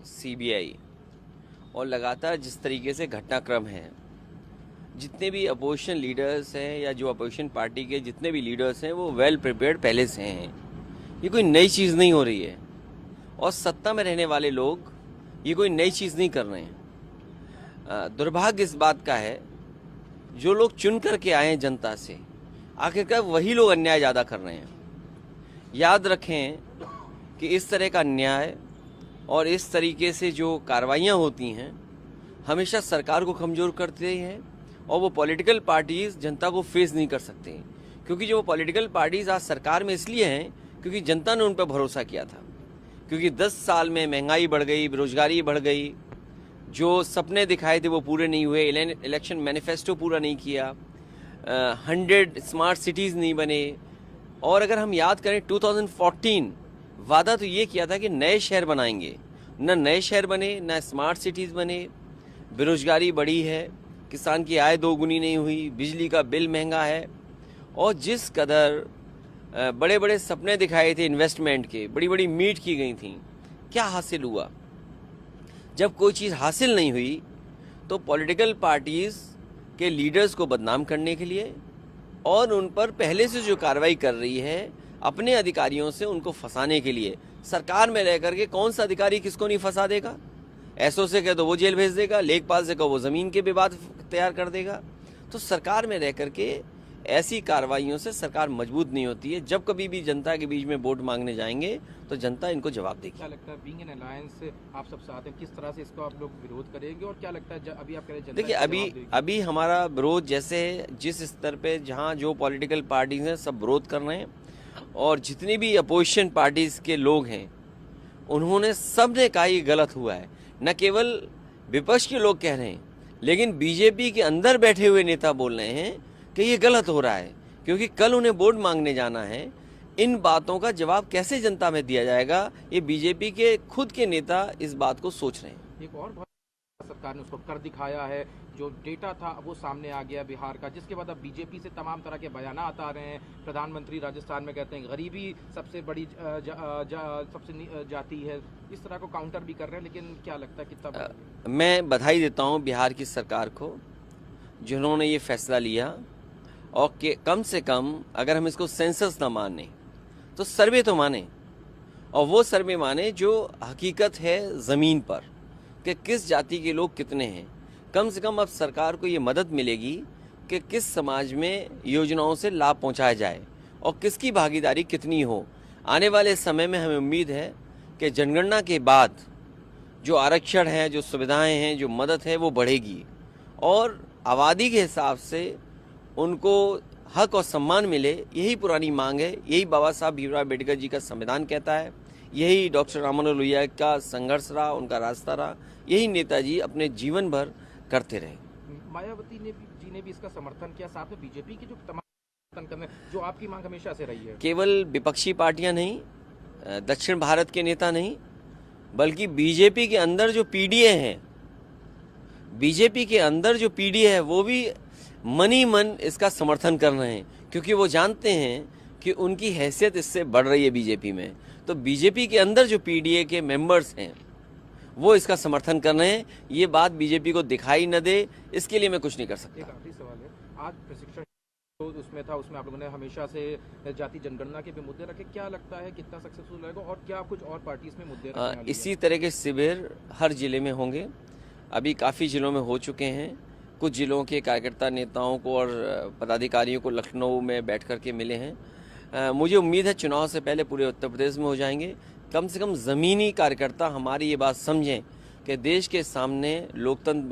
CBI और लगातार जिस तरीके से घटनाक्रम है, जितने भी अपोजिशन लीडर्स हैं या जो अपोजिशन पार्टी के जितने भी लीडर्स हैं वो वेल प्रिपेयर्ड पहले से हैं। ये कोई नई चीज़ नहीं हो रही है और सत्ता में रहने वाले लोग ये कोई नई चीज़ नहीं कर रहे हैं। दुर्भाग्य इस बात का है, जो लोग चुन करके आए हैं जनता से, आखिरकार वही लोग अन्याय ज़्यादा कर रहे हैं। याद रखें कि इस तरह का अन्याय और इस तरीके से जो कार्रवाइयाँ होती हैं हमेशा सरकार को कमज़ोर करते हैं और वो पॉलिटिकल पार्टीज़ जनता को फेस नहीं कर सकते, क्योंकि जो वो पॉलिटिकल पार्टीज़ आज सरकार में इसलिए हैं क्योंकि जनता ने उन पर भरोसा किया था। क्योंकि 10 साल में महंगाई बढ़ गई, बेरोजगारी बढ़ गई, जो सपने दिखाए थे वो पूरे नहीं हुए, इलेक्शन मैनिफेस्टो पूरा नहीं किया, 100 स्मार्ट सिटीज़ नहीं बने। और अगर हम याद करें 2014 वादा तो ये किया था कि नए शहर बनाएंगे, न नए शहर बने, न स्मार्ट सिटीज़ बने, बेरोजगारी बढ़ी है, किसान की आय दोगुनी नहीं हुई, बिजली का बिल महंगा है। और जिस कदर बड़े बड़े सपने दिखाए थे इन्वेस्टमेंट के, बड़ी बड़ी मीट की गई थी, क्या हासिल हुआ? जब कोई चीज़ हासिल नहीं हुई तो पॉलिटिकल पार्टीज़ के लीडर्स को बदनाम करने के लिए और उन पर पहले से जो कार्रवाई कर रही है अपने अधिकारियों से उनको फंसाने के लिए, सरकार में रह करके कौन सा अधिकारी किसको नहीं फंसा देगा? एसओ से कह दो वो जेल भेज देगा, लेखपाल से कहो वो ज़मीन के विवाद तैयार कर देगा। तो सरकार में रह करके ऐसी कार्रवाइयों से सरकार मजबूत नहीं होती है। जब कभी भी जनता के बीच में वोट मांगने जाएंगे तो जनता इनको जवाब देगी। क्या लगता है बीइंग एन अलायंस आप सब साथ हैं, किस तरह से इसको आप लोग विरोध करेंगे और क्या लगता है अभी आप कह रहे हैं देखिए, अभी हमारा विरोध जैसे जिस स्तर पे जहाँ जो पॉलिटिकल पार्टीज हैं सब विरोध कर रहे हैं और जितनी भी अपोजिशन पार्टीज के लोग हैं उन्होंने सब ने कहा ये गलत हुआ है। न केवल विपक्ष के लोग कह रहे हैं लेकिन बीजेपी के अंदर बैठे हुए नेता बोल रहे हैं कि ये गलत हो रहा है, क्योंकि कल उन्हें वोट मांगने जाना है। इन बातों का जवाब कैसे जनता में दिया जाएगा, ये बीजेपी के खुद के नेता इस बात को सोच रहे हैं। एक और सरकार ने उसको कर दिखाया है, जो डेटा था वो सामने आ गया बिहार का, जिसके बाद अब बीजेपी से तमाम तरह के बयानात आ रहे हैं। प्रधानमंत्री राजस्थान में कहते हैं गरीबी सबसे बड़ी सबसे जाती है, इस तरह को काउंटर भी कर रहे हैं। लेकिन क्या लगता है कितना? मैं बधाई देता हूँ बिहार की सरकार को जिन्होंने ये फैसला लिया और कि कम से कम अगर हम इसको सेंसस ना माने तो सर्वे तो माने, और वो सर्वे माने जो हकीकत है ज़मीन पर कि किस जाति के लोग कितने हैं। कम से कम अब सरकार को ये मदद मिलेगी कि किस समाज में योजनाओं से लाभ पहुंचाया जाए और किसकी भागीदारी कितनी हो। आने वाले समय में हमें उम्मीद है कि जनगणना के बाद जो आरक्षण है, जो सुविधाएं हैं, जो मदद है वो बढ़ेगी और आबादी के हिसाब से उनको हक और सम्मान मिले। यही पुरानी मांग है, यही बाबा साहब भीमराव अम्बेडकर जी का संविधान कहता है, यही डॉक्टर राममनोहर लोहिया का संघर्ष रहा, उनका रास्ता रहा, यही नेताजी अपने जीवन भर करते रहे। मायावती जी ने भी इसका समर्थन किया, साथ में बीजेपी की जो तमाम करने जो आपकी मांग हमेशा से रही है। केवल विपक्षी पार्टियां नहीं, दक्षिण भारत के नेता नहीं, बल्कि बीजेपी के अंदर जो पीडीए हैं, बीजेपी के अंदर जो पीडीए है वो भी मन ही मन इसका समर्थन कर रहे हैं, क्योंकि वो जानते हैं कि उनकी हैसियत इससे बढ़ रही है बीजेपी में। तो बीजेपी के अंदर जो पीडीए के मेंबर्स हैं वो इसका समर्थन कर रहे हैं। ये बात बीजेपी को दिखाई न दे, इसके लिए मैं कुछ नहीं कर सकता। एक आखिरी सवाल है, आज प्रशिक्षण तो उसमें था, उसमें आप लोगों ने हमेशा से जाति जनगणना के भी मुद्दे रखे, क्या लगता है कितना सक्सेसफुल रहेगा और क्या कुछ और पार्टीज में मुद्दे इसी तरह के शिविर हर जिले में होंगे। अभी काफ़ी जिलों में हो चुके हैं। कुछ जिलों के कार्यकर्ता नेताओं को और पदाधिकारियों को लखनऊ में बैठ कर के मिले हैं। मुझे उम्मीद है चुनाव से पहले पूरे उत्तर प्रदेश में हो जाएंगे। कम से कम ज़मीनी कार्यकर्ता हमारी ये बात समझें कि देश के सामने लोकतंत्र